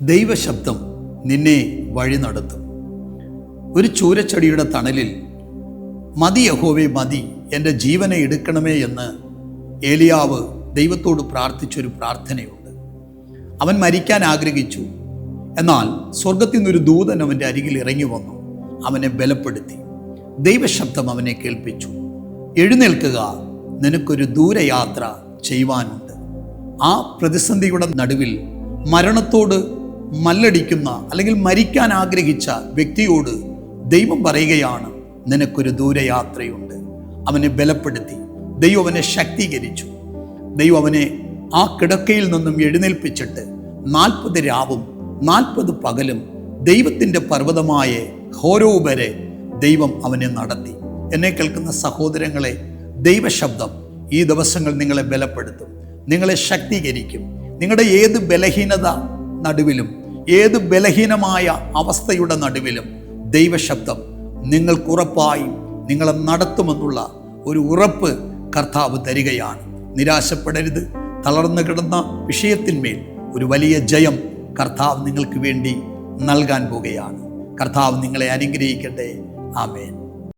ദൈവശബ്ദം നിന്നെ വഴി നടത്തും. ഒരു ചൂരച്ചെടിയുടെ തണലിൽ മതി യഹോവേ മതി, എൻ്റെ ജീവനെ എടുക്കണമേ എന്ന് ഏലിയാവ് ദൈവത്തോട് പ്രാർത്ഥിച്ചൊരു പ്രാർത്ഥനയുണ്ട്. അവൻ മരിക്കാൻ ആഗ്രഹിച്ചു. എന്നാൽ സ്വർഗത്തിൽ നിന്നൊരു ദൂതൻ അവൻ്റെ അരികിൽ ഇറങ്ങി വന്നു, അവനെ ബലപ്പെടുത്തി. ദൈവശബ്ദം അവനെ കേൾപ്പിച്ചു, എഴുന്നേൽക്കുക, നിനക്കൊരു ദൂരയാത്ര ചെയ്യുവാനുണ്ട്. ആ പ്രതിസന്ധിയുടെ നടുവിൽ മരണത്തോട് മല്ലടിക്കുന്ന അല്ലെങ്കിൽ മരിക്കാൻ ആഗ്രഹിച്ച വ്യക്തിയോട് ദൈവം പറയുകയാണ്, നിനക്കൊരു ദൂരയാത്രയുണ്ട്. അവനെ ബലപ്പെടുത്തി, ദൈവം അവനെ ശക്തീകരിച്ചു. ദൈവം അവനെ ആ കിടക്കയിൽ നിന്നും എഴുന്നേൽപ്പിച്ചിട്ട് 40 രാവും 40 പകലും ദൈവത്തിൻ്റെ പർവ്വതമായ ഹോരേബ് വരെ ദൈവം അവനെ നടത്തി. എന്നെ കേൾക്കുന്ന സഹോദരങ്ങളെ, ദൈവശബ്ദം ഈ ദിവസങ്ങൾ നിങ്ങളെ ബലപ്പെടുത്തും, നിങ്ങളെ ശക്തീകരിക്കും. നിങ്ങളുടെ ഏത് ബലഹീനത നടുവിലും, ഏത് ബലഹീനമായ അവസ്ഥയുടെ നടുവിലും ദൈവശബ്ദം നിങ്ങൾക്കുറപ്പായും നിങ്ങളെ നടത്തുമെന്നുള്ള ഒരു ഉറപ്പ് കർത്താവ് തരികയാണ്. നിരാശപ്പെടരുത്. തളർന്നു കിടന്ന വിഷയത്തിന്മേൽ ഒരു വലിയ ജയം കർത്താവ് നിങ്ങൾക്ക് വേണ്ടി നൽകാൻ പോകുകയാണ്. കർത്താവ് നിങ്ങളെ അനുഗ്രഹിക്കട്ടെ. ആമേൻ.